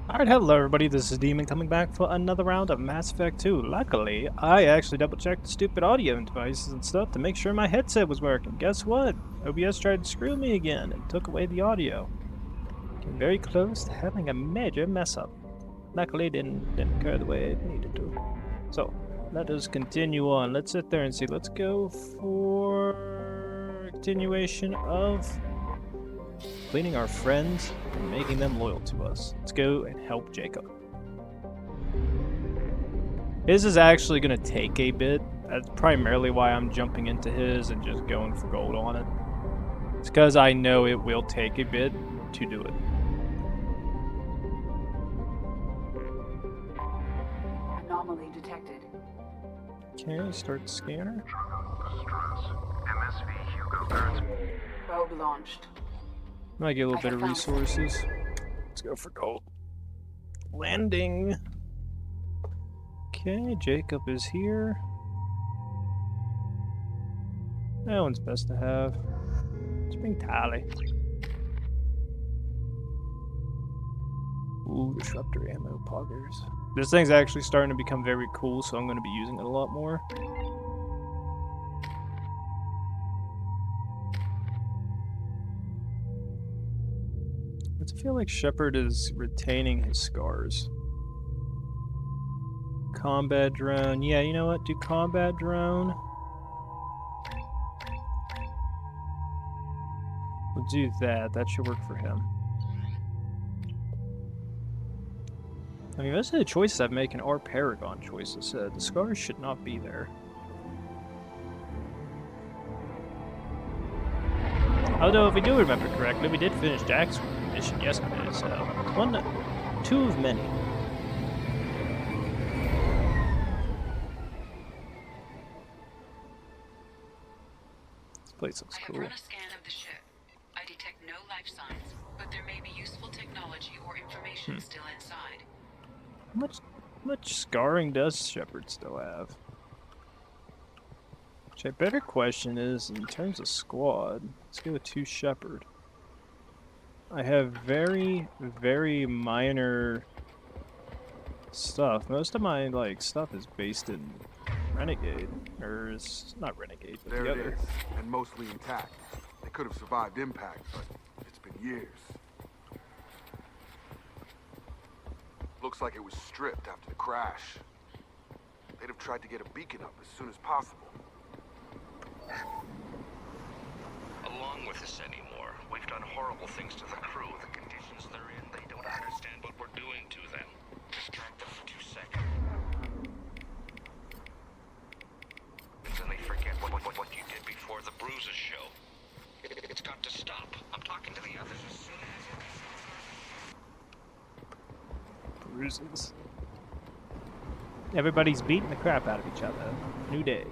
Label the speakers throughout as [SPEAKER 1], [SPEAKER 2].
[SPEAKER 1] Alright, hello everybody, this is Demon coming back for another round of Mass Effect 2. Luckily, I actually double-checked the stupid audio devices and stuff to make sure my headset was working. Guess what? OBS tried to screw me again and took away the audio. Came very close to having a major mess-up. Luckily, it didn't occur the way it needed to. So, let us continue on. Let's sit there and see. Let's go for continuation of cleaning our friends and making them loyal to us. Let's go and help Jacob. His is actually going to take a bit. That's primarily why I'm jumping into his and just going for gold on it. It's because I know it will take a bit to do it.
[SPEAKER 2] Anomaly detected.
[SPEAKER 1] Okay, start scanner.
[SPEAKER 3] MSV Hugo Birds.
[SPEAKER 2] Probe launched.
[SPEAKER 1] Might get a little bit of resources. Let's go for gold. Landing. Okay, Jacob is here. That one's best to have. Let's bring Tally. Ooh, disruptor ammo poggers. This thing's actually starting to become very cool, so I'm going to be using it a lot more. I feel like Shepard is retaining his scars. Combat drone. Yeah, you know what? Do combat drone. We'll do that. That should work for him. I mean, most of the choices I'm making are Paragon choices. The scars should not be there. Although, if we do remember correctly, we did finish Jack's mission yesterday, so two of many. This place looks cool.
[SPEAKER 4] I have run a scan of the ship. I detect no life signs, but there may be useful technology or information still inside.
[SPEAKER 1] How much scarring does Shepard still have? Which a better question is, in terms of squad, let's go with 2 Shepard. I have very, very minor stuff. Most of my stuff is based in Renegade, or it's not Renegade, but
[SPEAKER 5] there
[SPEAKER 1] the other.
[SPEAKER 5] It is, and mostly intact. They could have survived impact, but it's been years. Looks like it was stripped after the crash. They'd have tried to get a beacon up as soon as possible.
[SPEAKER 3] Along with this anymore. We've done horrible things to the crew. The conditions they're in, they don't understand what we're doing to them. Distract them for 2 seconds. And they forget what you did before the bruises show. It's got to stop. I'm talking to the others as soon as
[SPEAKER 1] Bruises. Everybody's beating the crap out of each other. New day.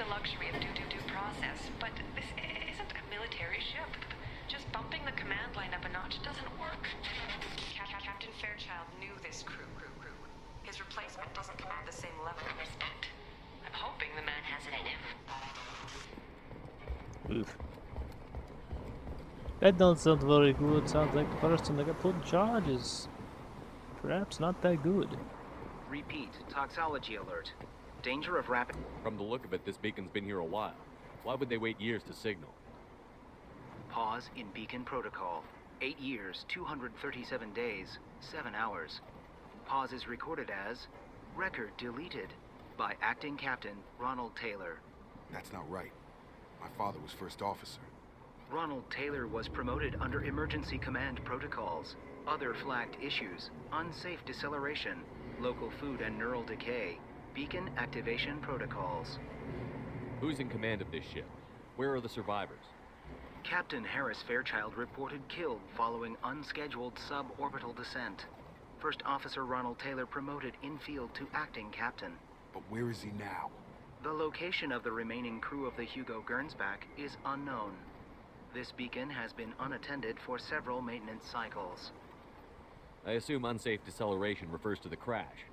[SPEAKER 4] Luxury of due process, but this isn't a military ship. Just bumping the command line up a notch doesn't work. Captain Fairchild knew this crew. His replacement doesn't command the same level of respect. I'm hoping the man has it in him.
[SPEAKER 1] Oof. That don't sound very good. Sounds like the person that got put in charge is perhaps not that good.
[SPEAKER 6] Repeat, toxology alert. Danger of rapid...
[SPEAKER 7] From the look of it, this beacon's been here a while. Why would they wait years to signal?
[SPEAKER 6] Pause in beacon protocol. 8 years, 237 days, 7 hours. Pause is recorded as record deleted by Acting Captain Ronald Taylor.
[SPEAKER 5] That's not right. My father was first officer.
[SPEAKER 6] Ronald Taylor was promoted under emergency command protocols. Other flagged issues: unsafe deceleration, local food and neural decay, beacon activation protocols.
[SPEAKER 7] Who's in command of this ship? Where are the survivors?
[SPEAKER 6] Captain Harris Fairchild reported killed following unscheduled suborbital descent. First Officer Ronald Taylor promoted in-field to acting captain.
[SPEAKER 5] But where is he now?
[SPEAKER 6] The location of the remaining crew of the Hugo Gernsback is unknown. This beacon has been unattended for several maintenance cycles.
[SPEAKER 7] I assume unsafe deceleration refers to the crash.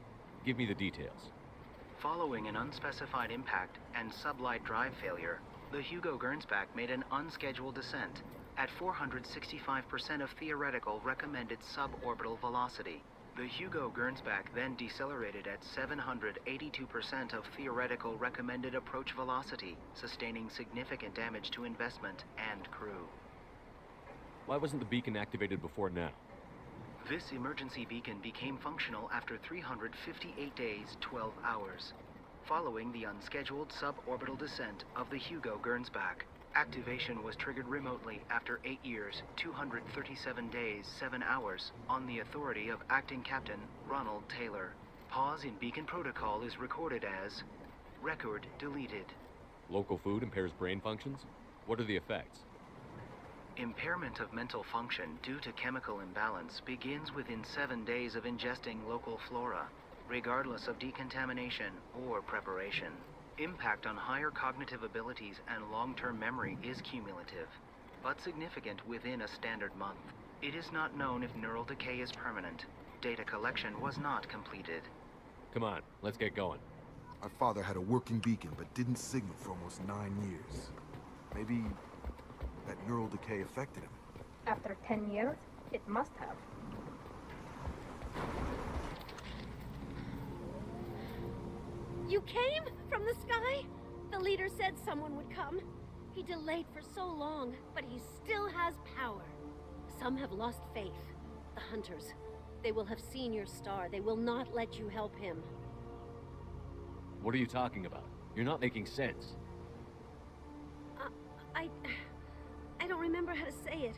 [SPEAKER 7] Give me the details.
[SPEAKER 6] Following an unspecified impact and sublight drive failure, the Hugo Gernsback made an unscheduled descent at 465% of theoretical recommended suborbital velocity. The Hugo Gernsback then decelerated at 782% of theoretical recommended approach velocity, sustaining significant damage to investment and crew.
[SPEAKER 7] Why wasn't the beacon activated before now?
[SPEAKER 6] This emergency beacon became functional after 358 days, 12 hours. Following the unscheduled suborbital descent of the Hugo Gernsback, activation was triggered remotely after 8 years, 237 days, 7 hours, on the authority of Acting Captain Ronald Taylor. Pause in beacon protocol is recorded as record deleted.
[SPEAKER 7] Local food impairs brain functions? What are the effects?
[SPEAKER 6] Impairment of mental function due to chemical imbalance begins within 7 days of ingesting local flora, regardless of decontamination or preparation. Impact on higher cognitive abilities and long-term memory is cumulative, but significant within a standard month. It is not known if neural decay is permanent. Data collection was not completed.
[SPEAKER 7] Come on, let's get going.
[SPEAKER 5] My father had a working beacon, but didn't signal for almost 9 years. Maybe that neural decay affected him.
[SPEAKER 8] After 10 years, it must have.
[SPEAKER 9] You came from the sky? The leader said someone would come. He delayed for so long, but he still has power. Some have lost faith. The hunters. They will have seen your star. They will not let you help him.
[SPEAKER 7] What are you talking about? You're not making sense.
[SPEAKER 9] I don't remember how to say it.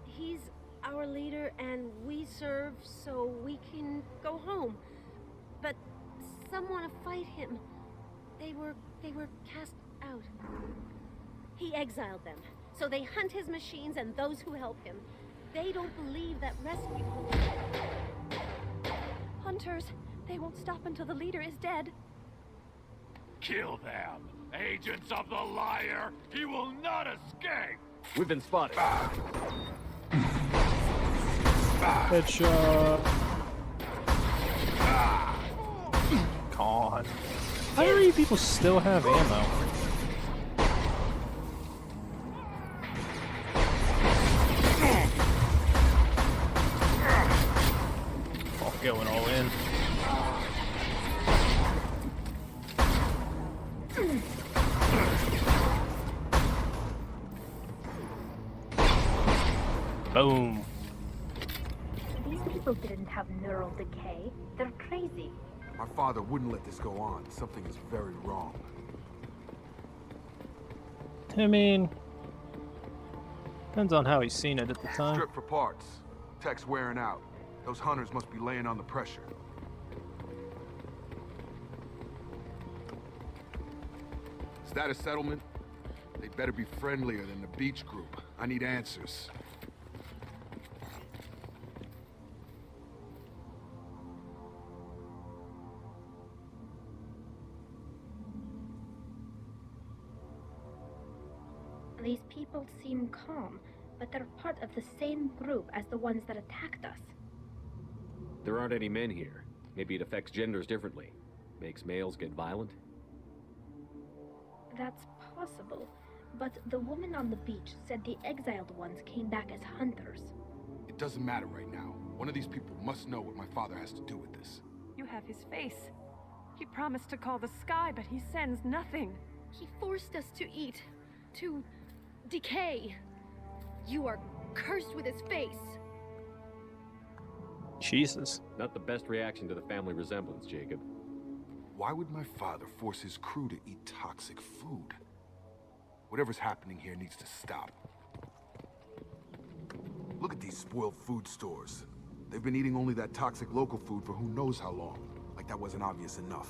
[SPEAKER 9] He's our leader and we serve so we can go home. But some want to fight him. They were cast out. He exiled them, so they hunt his machines and those who help him. They don't believe that rescue...
[SPEAKER 10] Hunters, they won't stop until the leader is dead.
[SPEAKER 3] Kill them! Agents of the liar! He will not escape!
[SPEAKER 7] We've been spotted.
[SPEAKER 1] Headshot. Come on. How do you people still have ammo? Oh, going all in. Boom.
[SPEAKER 8] These people didn't have neural decay. They're crazy.
[SPEAKER 5] My father wouldn't let this go on. Something is very wrong.
[SPEAKER 1] I mean, depends on how he's seen it at the time.
[SPEAKER 5] Strip for parts. Tech's wearing out. Those hunters must be laying on the pressure. Status settlement? They'd better be friendlier than the beach group. I need answers.
[SPEAKER 8] These people seem calm, but they're part of the same group as the ones that attacked us.
[SPEAKER 7] There aren't any men here. Maybe it affects genders differently. Makes males get violent?
[SPEAKER 8] That's possible, but the woman on the beach said the exiled ones came back as hunters.
[SPEAKER 5] It doesn't matter right now. One of these people must know what my father has to do with this.
[SPEAKER 10] You have his face. He promised to call the sky, but he sends nothing.
[SPEAKER 9] He forced us to eat, to decay. You are cursed with his face.
[SPEAKER 1] Jesus.
[SPEAKER 7] Not the best reaction to the family resemblance, Jacob.
[SPEAKER 5] Why would my father force his crew to eat toxic food? Whatever's happening here needs to stop. Look at these spoiled food stores. They've been eating only that toxic local food for who knows how long. Like that wasn't obvious enough.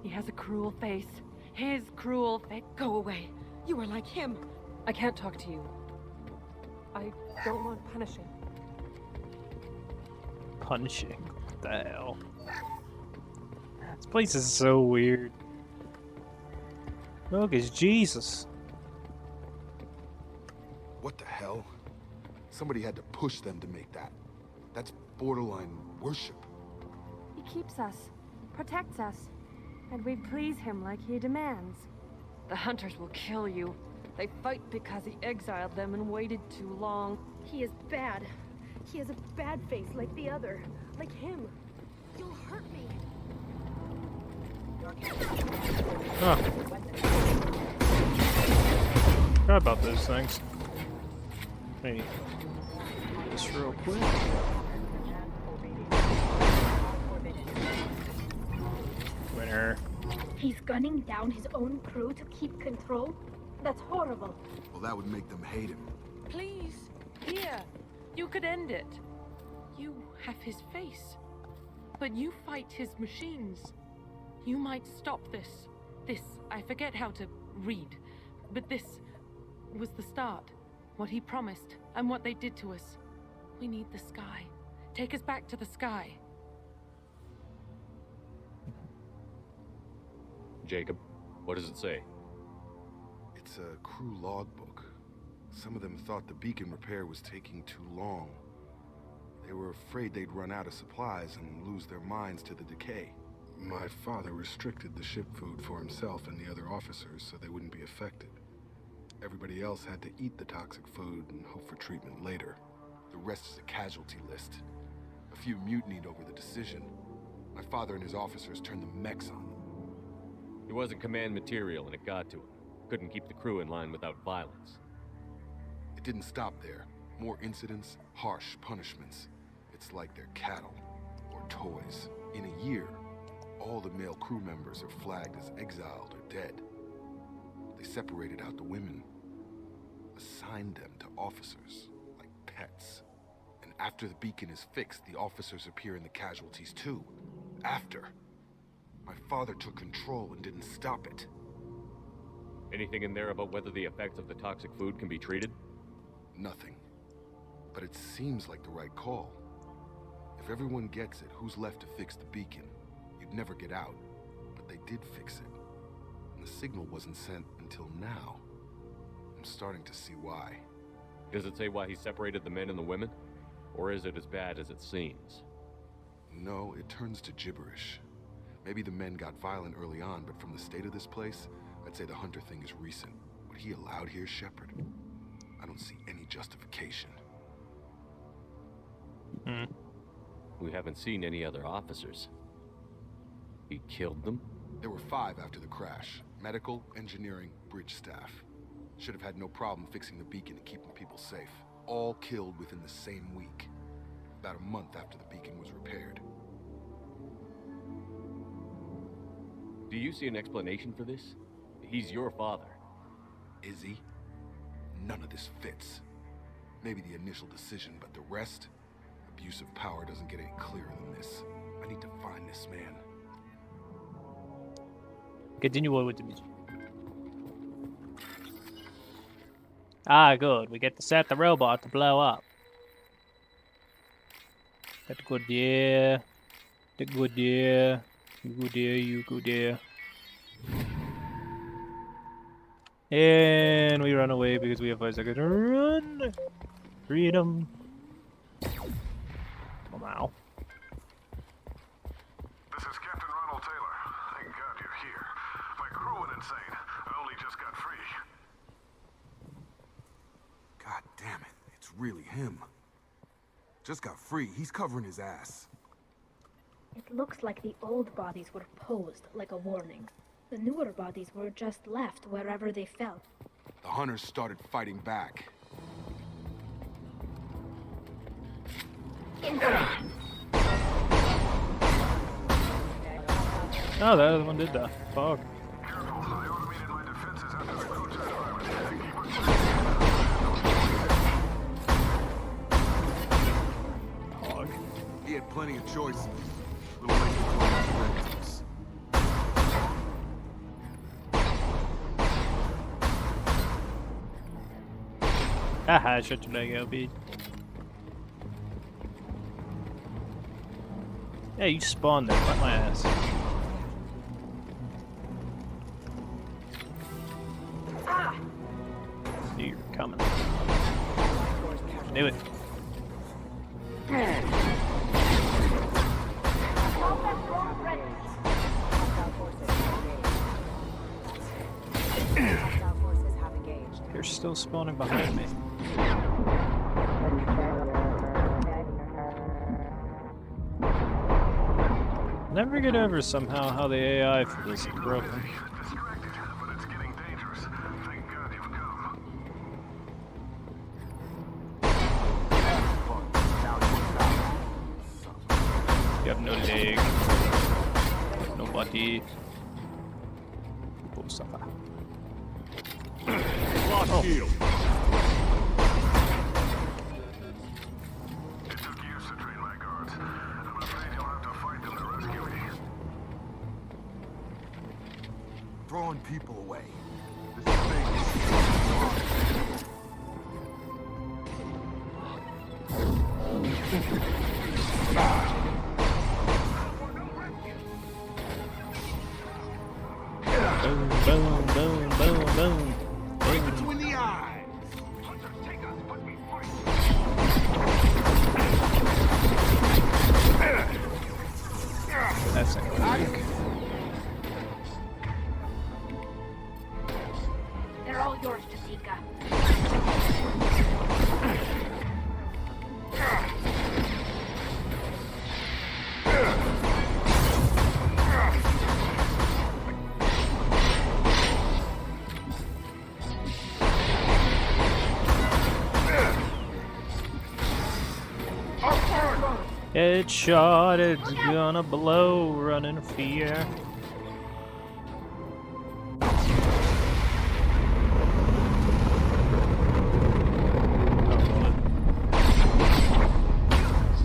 [SPEAKER 10] He has a cruel face. His cruel face.
[SPEAKER 9] Go away. You are like him.
[SPEAKER 10] I can't talk to you. I don't want punishing.
[SPEAKER 1] Punishing? What the hell? This place is so weird. Look, it's Jesus.
[SPEAKER 5] What the hell? Somebody had to push them to make that. That's borderline worship.
[SPEAKER 10] He keeps us, protects us, and we please him like he demands. The hunters will kill you. They fight because he exiled them and waited too long.
[SPEAKER 9] He is bad. He has a bad face like the other. Like him. You'll hurt me.
[SPEAKER 1] Huh. Forgot about those things. Hey, this real quick. Winner.
[SPEAKER 8] He's gunning down his own crew to keep control? That's horrible.
[SPEAKER 5] Well, that would make them hate him.
[SPEAKER 10] Please, here. You could end it. You have his face. But you fight his machines. You might stop this. This, I forget how to read. But this was the start. What he promised, and what they did to us. We need the sky. Take us back to the sky.
[SPEAKER 7] Jacob, what does it say?
[SPEAKER 5] It's a crew logbook. Some of them thought the beacon repair was taking too long. They were afraid they'd run out of supplies and lose their minds to the decay. My father restricted the ship food for himself and the other officers so they wouldn't be affected. Everybody else had to eat the toxic food and hope for treatment later. The rest is a casualty list. A few mutinied over the decision. My father and his officers turned the mechs on them.
[SPEAKER 7] He wasn't command material and it got to him. Couldn't keep the crew in line without violence.
[SPEAKER 5] It didn't stop there. More incidents, harsh punishments. It's like they're cattle or toys. In a year, all the male crew members are flagged as exiled or dead. They separated out the women, assigned them to officers, like pets. And after the beacon is fixed, the officers appear in the casualties too. After. My father took control and didn't stop it.
[SPEAKER 7] Anything in there about whether the effects of the toxic food can be treated?
[SPEAKER 5] Nothing. But it seems like the right call. If everyone gets it, who's left to fix the beacon? You'd never get out. But they did fix it. And the signal wasn't sent until now. I'm starting to see why.
[SPEAKER 7] Does it say why he separated the men and the women? Or is it as bad as it seems?
[SPEAKER 5] No, it turns to gibberish. Maybe the men got violent early on, but from the state of this place, I'd say the hunter thing is recent. What he allowed here, Shepard? I don't see any justification.
[SPEAKER 7] We haven't seen any other officers. He killed them?
[SPEAKER 5] There were 5 after the crash. Medical, engineering, bridge staff. Should have had no problem fixing the beacon and keeping people safe. All killed within the same week. About a month after the beacon was repaired.
[SPEAKER 7] Do you see an explanation for this? He's your father.
[SPEAKER 5] Is he? None of this fits. Maybe the initial decision, but the rest? Abuse of power doesn't get any clearer than this. I need to find this man.
[SPEAKER 1] Continue on with the music. Ah, good. We get to set the robot to blow up. That's good, yeah. That's good, yeah. You go there, you go there. And we run away because we have 5 seconds to run. Freedom. Oh, wow.
[SPEAKER 11] This is Captain Ronald Taylor. Thank God you're here. My crew went insane. I only just got free.
[SPEAKER 5] God damn it. It's really him. Just got free. He's covering his ass.
[SPEAKER 8] It looks like the old bodies were posed like a warning. The newer bodies were just left wherever they fell.
[SPEAKER 5] The hunters started fighting back.
[SPEAKER 1] Oh, the other one did that. Fuck.
[SPEAKER 11] Careful, I automated my defenses after the crew turned pirate. Keep us
[SPEAKER 1] Hog.
[SPEAKER 5] He had plenty of choices. Little late to call out victims.
[SPEAKER 1] Haha, shut your leg out, B. Yeah, you spawned there. Fuck my ass. Knew you were coming. Knew it. You're still spawning behind me. Never get over somehow how the AI for this is broken.
[SPEAKER 11] distracted, but it's getting dangerous. Thank God you've come.
[SPEAKER 1] You have no leg, no body. Suffer.
[SPEAKER 11] Lost shield. It took years to train my guards. I'm afraid you'll have to fight them to rescue me.
[SPEAKER 5] Throwing people away.
[SPEAKER 1] Boom, boom, boom, boom, boom.
[SPEAKER 5] Right between the eyes.
[SPEAKER 1] That's not gonna work.
[SPEAKER 8] They're all yours, Jessica.
[SPEAKER 1] Headshot, it's gonna blow, run in fear.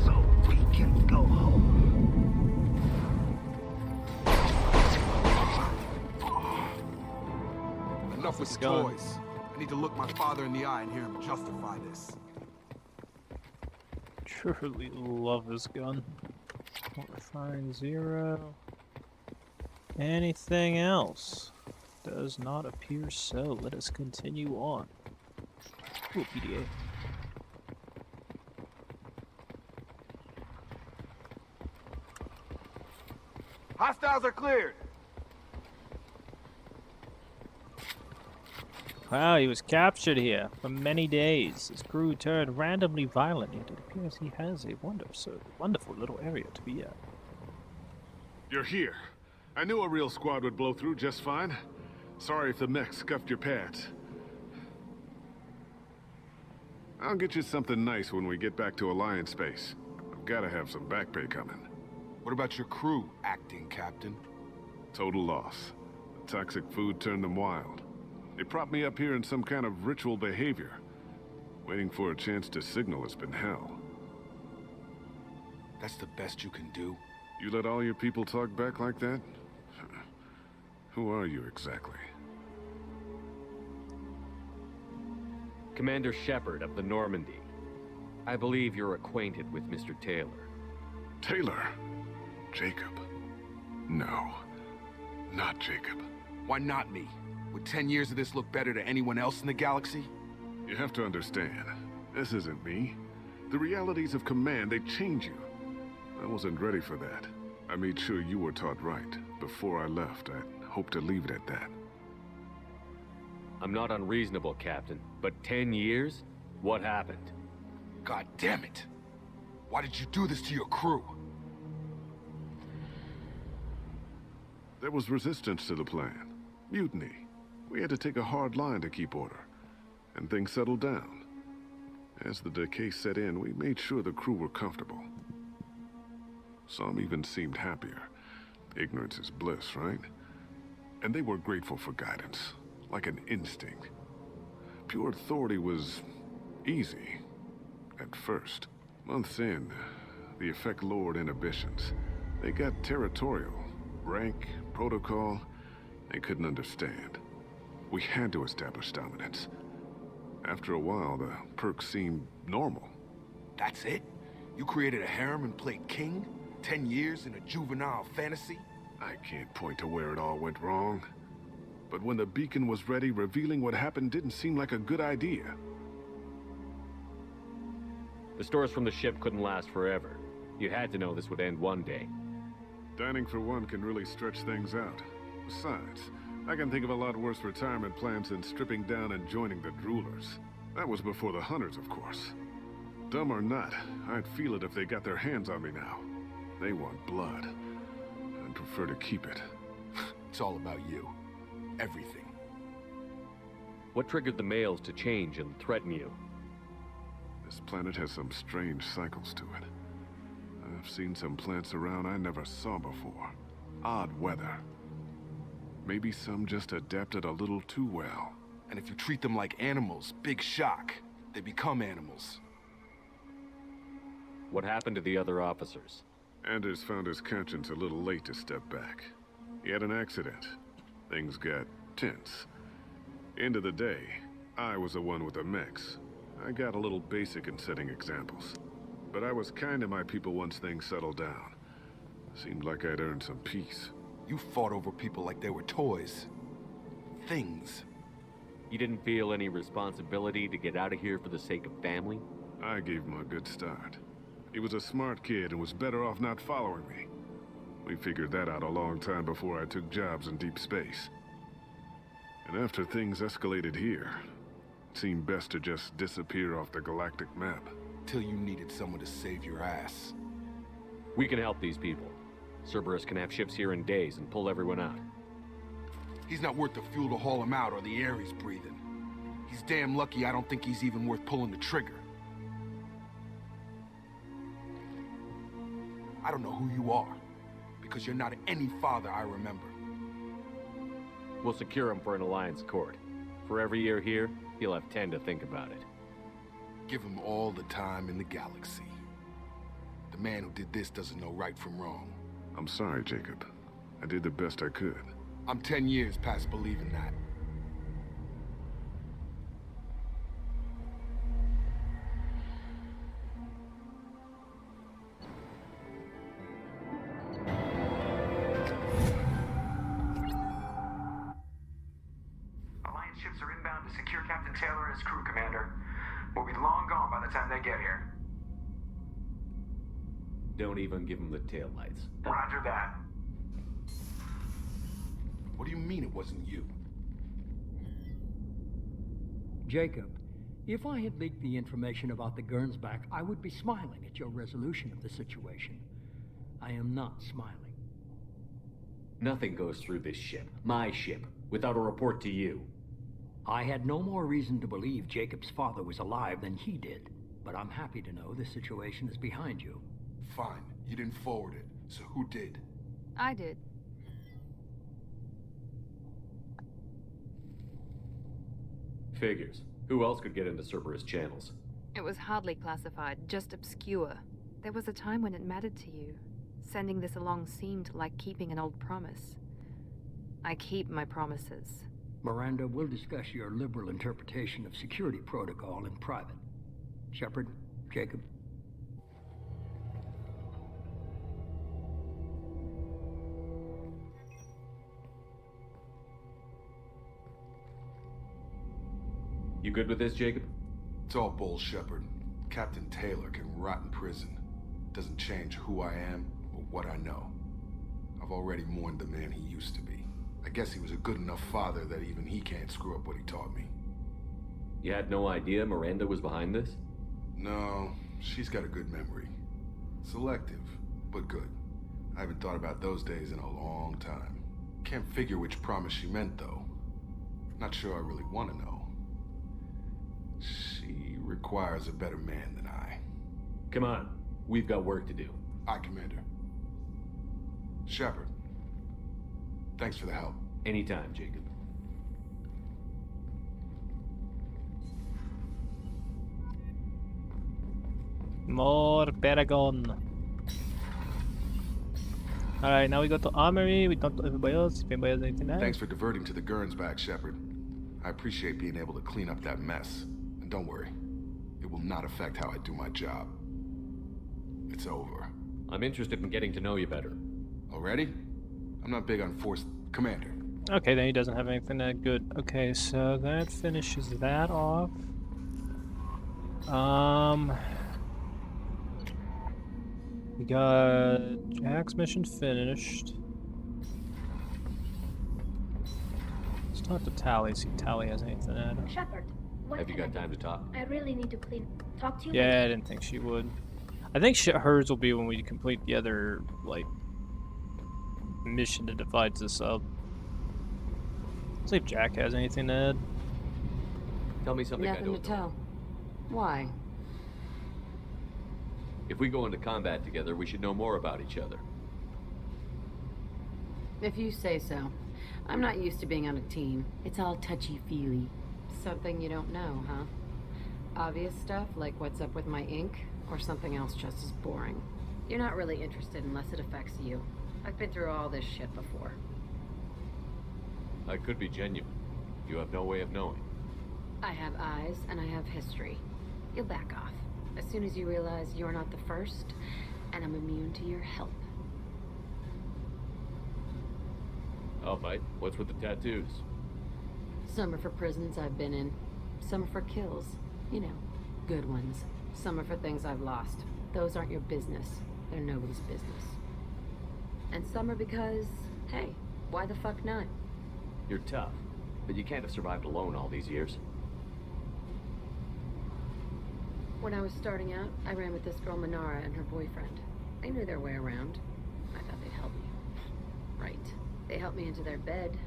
[SPEAKER 6] So we can go home.
[SPEAKER 5] Enough with the
[SPEAKER 1] Gun.
[SPEAKER 5] toys. I need to look my father in the eye and hear him justify this.
[SPEAKER 1] Truly love this gun. Firing 0. Anything else? Does not appear so. Let us continue on. Ooh, PDA.
[SPEAKER 5] Hostiles are cleared.
[SPEAKER 1] Wow, he was captured here for many days. His crew turned randomly violent, yet it appears he has a wonderful little area to be at.
[SPEAKER 11] You're here. I knew a real squad would blow through just fine. Sorry if the mech scuffed your pads. I'll get you something nice when we get back to Alliance space. I've gotta have some back pay coming.
[SPEAKER 5] What about your crew, acting captain?
[SPEAKER 11] Total loss. The toxic food turned them wild. They propped me up here in some kind of ritual behavior. Waiting for a chance to signal has been hell.
[SPEAKER 5] That's the best you can do?
[SPEAKER 11] You let all your people talk back like that? Who are you exactly?
[SPEAKER 7] Commander Shepard of the Normandy. I believe you're acquainted with Mr. Taylor.
[SPEAKER 11] Taylor? Jacob? No. Not Jacob.
[SPEAKER 5] Why not me? Would 10 years of this look better to anyone else in the galaxy?
[SPEAKER 11] You have to understand, this isn't me. The realities of command, they change you. I wasn't ready for that. I made sure you were taught right. Before I left, I hoped to leave it at that.
[SPEAKER 7] I'm not unreasonable, Captain, but 10 years? What happened?
[SPEAKER 5] God damn it! Why did you do this to your crew?
[SPEAKER 11] There was resistance to the plan. Mutiny. We had to take a hard line to keep order. And things settled down. As the decay set in, we made sure the crew were comfortable. Some even seemed happier. Ignorance is bliss, right? And they were grateful for guidance, like an instinct. Pure authority was easy, at first. Months in, the effect lowered inhibitions. They got territorial. Rank, protocol, they couldn't understand. We had to establish dominance. After a while, the perks seemed normal.
[SPEAKER 5] That's it? You created a harem and played king? 10 years in a juvenile fantasy?
[SPEAKER 11] I can't point to where it all went wrong. But when the beacon was ready, revealing what happened didn't seem like a good idea.
[SPEAKER 7] The stores from the ship couldn't last forever. You had to know this would end one day.
[SPEAKER 11] Dining for one can really stretch things out. Besides, I can think of a lot worse retirement plans than stripping down and joining the droolers. That was before the hunters, of course. Dumb or not, I'd feel it if they got their hands on me now. They want blood. I'd prefer to keep it.
[SPEAKER 5] It's all about you. Everything.
[SPEAKER 7] What triggered the males to change and threaten you?
[SPEAKER 11] This planet has some strange cycles to it. I've seen some plants around I never saw before. Odd weather. Maybe some just adapted a little too well.
[SPEAKER 5] And if you treat them like animals, big shock. They become animals.
[SPEAKER 7] What happened to the other officers?
[SPEAKER 11] Anders found his conscience a little late to step back. He had an accident. Things got tense. End of the day, I was the one with the mechs. I got a little basic in setting examples. But I was kind to my people once things settled down. Seemed like I'd earned some peace.
[SPEAKER 5] You fought over people like they were toys. Things.
[SPEAKER 7] You didn't feel any responsibility to get out of here for the sake of family?
[SPEAKER 11] I gave him a good start. He was a smart kid and was better off not following me. We figured that out a long time before I took jobs in deep space. And after things escalated here, it seemed best to just disappear off the galactic map.
[SPEAKER 5] Till you needed someone to save your ass.
[SPEAKER 7] We can help these people. Cerberus can have ships here in days and pull everyone out.
[SPEAKER 5] He's not worth the fuel to haul him out or the air he's breathing. He's damn lucky I don't think he's even worth pulling the trigger. I don't know who you are, because you're not any father I remember.
[SPEAKER 7] We'll secure him for an Alliance court. For every year here, he'll have 10 to think about it.
[SPEAKER 5] Give him all the time in the galaxy. The man who did this doesn't know right from wrong.
[SPEAKER 11] I'm sorry, Jacob. I did the best I could.
[SPEAKER 5] I'm 10 years past believing that.
[SPEAKER 12] Alliance ships are inbound to secure Captain Taylor and his crew, Commander. We'll be long gone by the time they get here.
[SPEAKER 7] Don't even give him the taillights.
[SPEAKER 12] Roger that.
[SPEAKER 5] What do you mean it wasn't you?
[SPEAKER 13] Jacob, if I had leaked the information about the Gernsback, I would be smiling at your resolution of the situation. I am not smiling.
[SPEAKER 7] Nothing goes through this ship, my ship, without a report to you.
[SPEAKER 13] I had no more reason to believe Jacob's father was alive than he did, but I'm happy to know the situation is behind you.
[SPEAKER 5] Fine, you didn't forward it, so who did?
[SPEAKER 14] I did.
[SPEAKER 7] Figures. Who else could get into Cerberus channels?
[SPEAKER 14] It was hardly classified, just obscure. There was a time when it mattered to you. Sending this along seemed like keeping an old promise. I keep my promises.
[SPEAKER 13] Miranda, we'll discuss your liberal interpretation of security protocol in private. Shepard, Jacob.
[SPEAKER 7] You good with this, Jacob?
[SPEAKER 5] It's all bull, Shepard. Captain Taylor can rot in prison. Doesn't change who I am or what I know. I've already mourned the man he used to be. I guess he was a good enough father that even he can't screw up what he taught me.
[SPEAKER 7] You had no idea Miranda was behind this?
[SPEAKER 5] No, she's got a good memory. Selective, but good. I haven't thought about those days in a long time. Can't figure which promise she meant, though. Not sure I really want to know. She requires a better man than I.
[SPEAKER 7] Come on, we've got work to do.
[SPEAKER 5] Aye, Commander. Shepard, Thanks for the help.
[SPEAKER 7] Anytime, Jacob.
[SPEAKER 1] More Paragon. Alright, now we go to Armory. We talk to everybody else. If anybody has anything to add.
[SPEAKER 5] Thanks for diverting to the Gurns back, Shepard. I appreciate being able to clean up that mess. And don't worry, it will not affect how I do my job. It's over.
[SPEAKER 7] I'm interested in getting to know you better.
[SPEAKER 5] Already? I'm not big on forced... Commander.
[SPEAKER 1] Okay, then he doesn't have anything that good. Okay, so that finishes that off. We got Jack's mission finished. Let's talk to Tally, see if Tally has anything to add.
[SPEAKER 8] Shepard, what
[SPEAKER 7] Have you
[SPEAKER 8] can
[SPEAKER 7] got
[SPEAKER 8] I
[SPEAKER 7] time to talk?
[SPEAKER 8] I really need to talk to you.
[SPEAKER 1] Yeah, I didn't think she would. I think hers will be when we complete the other, like, mission that divides us up. Let's see if Jack has anything to add.
[SPEAKER 7] Tell me something I
[SPEAKER 15] Nothing to
[SPEAKER 7] don't know.
[SPEAKER 15] tell. Why?
[SPEAKER 7] If we go into combat together, we should know more about each other.
[SPEAKER 15] If you say so. I'm not used to being on a team. It's all touchy-feely. Something you don't know, huh? Obvious stuff, like what's up with my ink, or something else just as boring. You're not really interested unless it affects you. I've been through all this shit before.
[SPEAKER 7] I could be genuine. You have no way of knowing.
[SPEAKER 15] I have eyes, and I have history. You'll back off. As soon as you realize you're not the first, and I'm immune to your help.
[SPEAKER 7] I'll fight. What's with the tattoos?
[SPEAKER 15] Some are for prisons I've been in. Some are for kills. You know, good ones. Some are for things I've lost. Those aren't your business. They're nobody's business. And some are because, hey, why the fuck not?
[SPEAKER 7] You're tough, but you can't have survived alone all these years.
[SPEAKER 15] When I was starting out, I ran with this girl Manara and her boyfriend. They knew their way around. I thought they'd help me. Right. They helped me into their bed.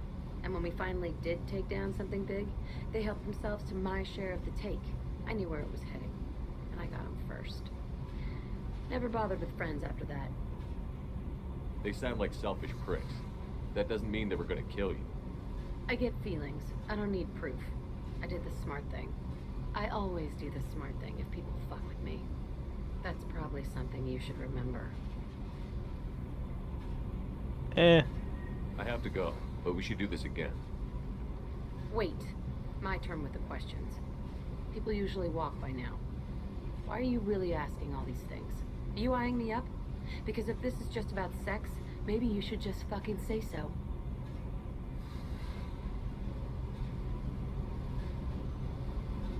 [SPEAKER 15] And when we finally did take down something big, they helped themselves to my share of the take. I knew where it was heading. And I got them first. Never bothered with friends after that.
[SPEAKER 7] They sound like selfish pricks. That doesn't mean they were gonna kill you.
[SPEAKER 15] I get feelings. I don't need proof. I did the smart thing. I always do the smart thing if people fuck with me. That's probably something you should remember.
[SPEAKER 7] I have to go, but we should do this again.
[SPEAKER 15] Wait. My turn with the questions. People usually walk by now. Why are you really asking all these things? Are you eyeing me up? Because if this is just about sex, maybe you should just fucking say so.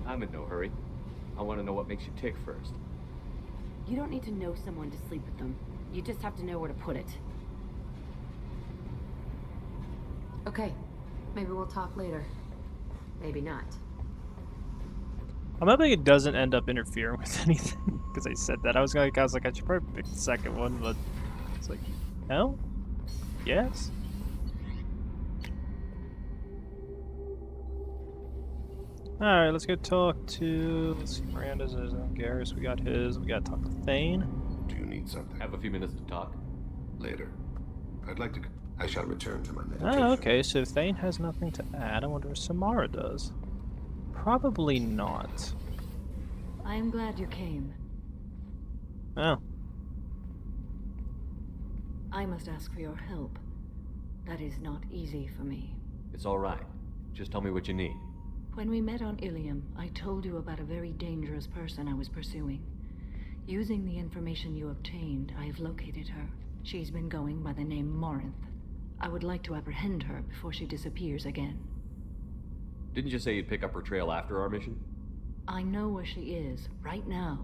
[SPEAKER 7] I'm in no hurry. I want to know what makes you tick first.
[SPEAKER 15] You don't need to know someone to sleep with them. You just have to know where to put it. Okay. Maybe we'll talk later. Maybe not.
[SPEAKER 1] I'm hoping it doesn't end up interfering with anything, because I said that. I was like, I should probably pick the second one, but it's like, no? Yes? Alright, let's go talk to, let's see, Miranda's, Garrus, we got his, we gotta talk to Thane.
[SPEAKER 5] Do you need something?
[SPEAKER 7] Have a few minutes to talk.
[SPEAKER 5] Later. I shall return to my meditation.
[SPEAKER 1] Oh, okay, so Thane has nothing to add. I wonder if Samara does. Probably not.
[SPEAKER 15] I am glad you came.
[SPEAKER 1] Oh.
[SPEAKER 15] I must ask for your help. That is not easy for me.
[SPEAKER 7] It's all right. Just tell me what you need.
[SPEAKER 15] When we met on Ilium, I told you about a very dangerous person I was pursuing. Using the information you obtained, I have located her. She's been going by the name Morinth. I would like to apprehend her before she disappears again.
[SPEAKER 7] Didn't you say you'd pick up her trail after our mission?
[SPEAKER 15] I know where she is, right now.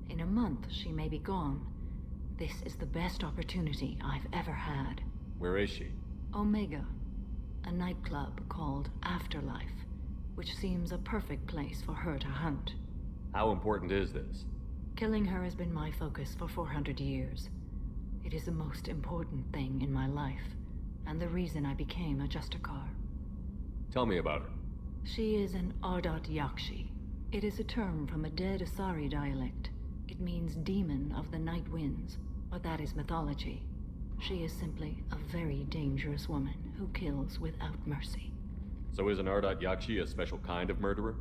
[SPEAKER 15] In a month, she may be gone. This is the best opportunity I've ever had.
[SPEAKER 7] Where is she?
[SPEAKER 15] Omega, a nightclub called Afterlife, which seems a perfect place for her to hunt.
[SPEAKER 7] How important is this?
[SPEAKER 15] Killing her has been my focus for 400 years. It is the most important thing in my life, and the reason I became a Justicar.
[SPEAKER 7] Tell me about her.
[SPEAKER 15] She is an Ardat Yakshi. It is a term from a dead Asari dialect. It means demon of the night winds, but that is mythology. She is simply a very dangerous woman
[SPEAKER 16] who kills without mercy.
[SPEAKER 7] So isn't Ardat Yakshi a special kind of murderer?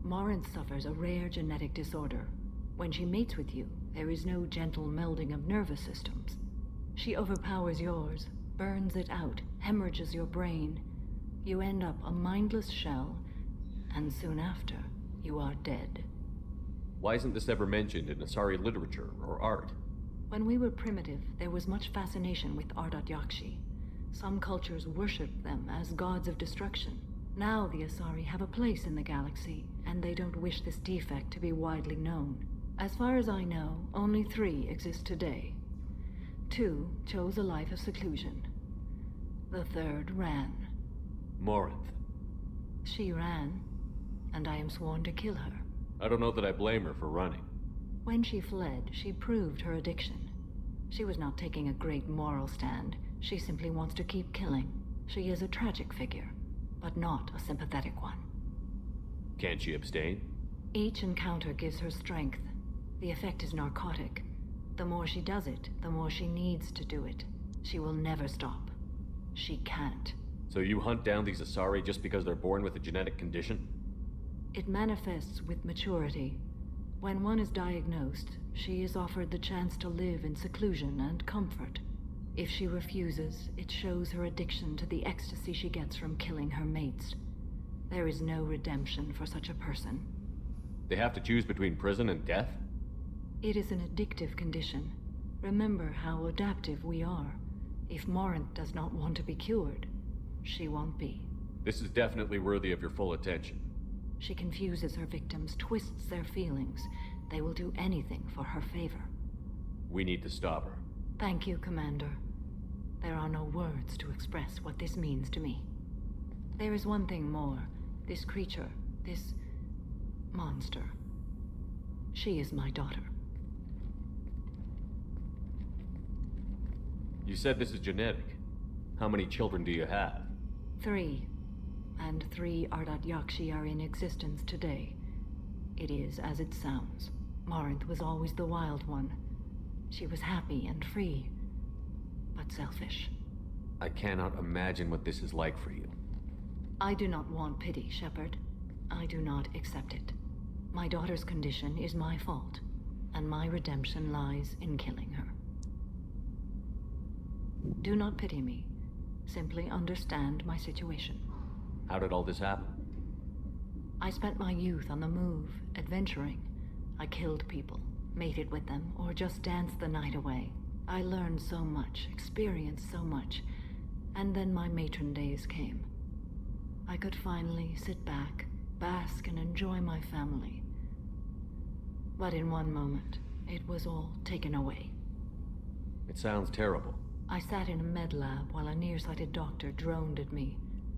[SPEAKER 16] Morinth suffers a rare genetic disorder. When she mates with you, there is no gentle melding of nervous systems. She overpowers yours, burns it out, hemorrhages your brain. You end up a mindless shell, and soon after, you are dead.
[SPEAKER 7] Why isn't this ever mentioned in Asari literature or art?
[SPEAKER 16] When we were primitive, there was much fascination with Ardat Yakshi. Some cultures worshipped them as gods of destruction. Now the Asari have a place in the galaxy, and they don't wish this defect to be widely known. As far as I know, only 3 exist today. 2 chose a life of seclusion. The 3rd ran.
[SPEAKER 7] Morinth.
[SPEAKER 16] She ran, and I am sworn to kill her.
[SPEAKER 7] I don't know that I blame her for running.
[SPEAKER 16] When she fled, she proved her addiction. She was not taking a great moral stand. She simply wants to keep killing. She is a tragic figure, but not a sympathetic one.
[SPEAKER 7] Can't she abstain?
[SPEAKER 16] Each encounter gives her strength. The effect is narcotic. The more she does it, the more she needs to do it. She will never stop. She can't.
[SPEAKER 7] So you hunt down these Asari just because they're born with a genetic condition?
[SPEAKER 16] It manifests with maturity. When one is diagnosed, she is offered the chance to live in seclusion and comfort. If she refuses, it shows her addiction to the ecstasy she gets from killing her mates. There is no redemption for such a person.
[SPEAKER 7] They have to choose between prison and death?
[SPEAKER 16] It is an addictive condition. Remember how adaptive we are. If Morinth does not want to be cured, she won't be.
[SPEAKER 7] This is definitely worthy of your full attention.
[SPEAKER 16] She confuses her victims, twists their feelings. They will do anything for her favor.
[SPEAKER 7] We need to stop her.
[SPEAKER 16] Thank you, Commander. There are no words to express what this means to me. There is one thing more. This creature, this monster. She is my daughter.
[SPEAKER 7] You said this is genetic. How many children do you have?
[SPEAKER 16] 3. And 3 Ardat Yakshi are in existence today. It is as it sounds. Morinth was always the wild one. She was happy and free, but selfish.
[SPEAKER 7] I cannot imagine what this is like for you.
[SPEAKER 16] I do not want pity, Shepard. I do not accept it. My daughter's condition is my fault, and my redemption lies in killing her. Do not pity me. Simply understand my situation.
[SPEAKER 7] How did all this happen?
[SPEAKER 16] I spent my youth on the move, adventuring. I killed people, mated with them, or just danced the night away. I learned so much, experienced so much, and then my matron days came. I could finally sit back, bask, and enjoy my family. But in one moment, it was all taken away.
[SPEAKER 7] It sounds terrible.
[SPEAKER 16] I sat in a med lab while a nearsighted doctor droned at me,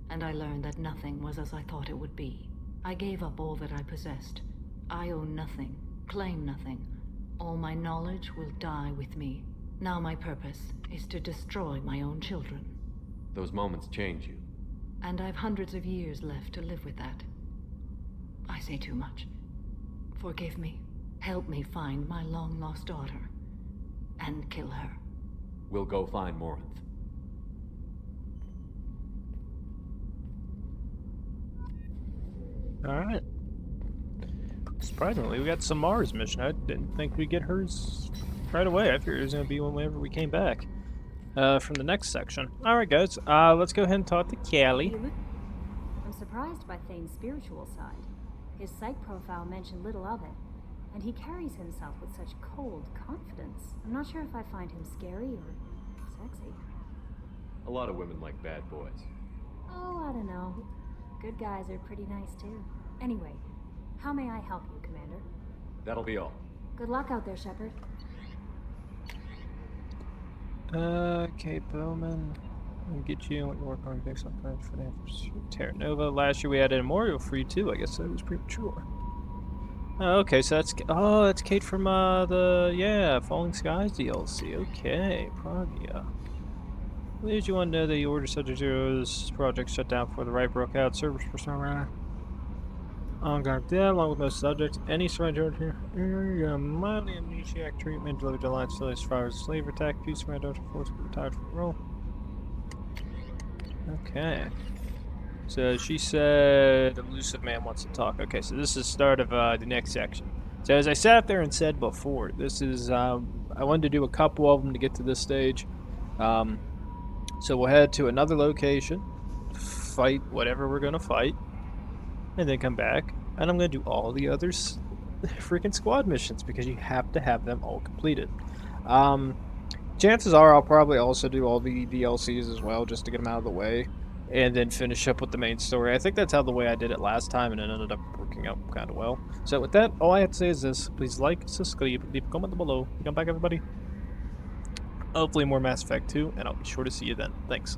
[SPEAKER 16] and I learned that nothing was as I thought it would be. I gave up all that I possessed. I own nothing, claim nothing. All my knowledge will die with me. Now my purpose is to destroy my own children.
[SPEAKER 7] Those moments change you.
[SPEAKER 16] And I've hundreds of years left to live with that. I say too much. Forgive me. Help me find my long-lost daughter. And kill her.
[SPEAKER 7] We'll go find Morinth.
[SPEAKER 1] Alright. Surprisingly, we got some Mars mission. I didn't think we'd get hers right away. I figured it was going to be whenever we came back. From the next section. Alright guys, let's go ahead and talk to Callie.
[SPEAKER 17] I'm surprised by Thane's spiritual side. His psych profile mentioned little of it, and he carries himself with such cold confidence. I'm not sure if I find him scary or sexy.
[SPEAKER 7] A lot of women like bad boys.
[SPEAKER 17] Oh, I don't know. Good guys are pretty nice too. Anyway, how may I help you, Commander?
[SPEAKER 7] That'll be all.
[SPEAKER 17] Good luck out there, Shepard.
[SPEAKER 1] Okay, Bowman. I'll get you what you work on fix on plans for the Terra Nova. Last year we had a memorial for you too. I guess that was premature. Okay, so that's Kate from the Falling Skies DLC. Okay, Pragia. Did you want to know that the Order Subject Zero's project shut down before the riot broke out? Servers for some ongoing death, along with most subjects. Any surrender here? Mildly amnesiac treatment delivered to Alliance Village survivors of slave attack. Peace from my daughter forced to be retired from the role. Okay. So she said, elusive man wants to talk. Okay, so this is the start of the next section. So as I sat there and said before, this is, I wanted to do a couple of them to get to this stage. So we'll head to another location, fight whatever we're going to fight, and then come back, and I'm going to do all the other freaking squad missions because you have to have them all completed. Chances are I'll probably also do all the DLCs as well just to get them out of the way, and then finish up with the main story. I think that's how the way I did it last time, and it ended up working out kind of well. So with that, all I have to say is this. Please like, subscribe, leave a comment below. Come back, everybody. Hopefully more Mass Effect 2, and I'll be sure to see you then. Thanks.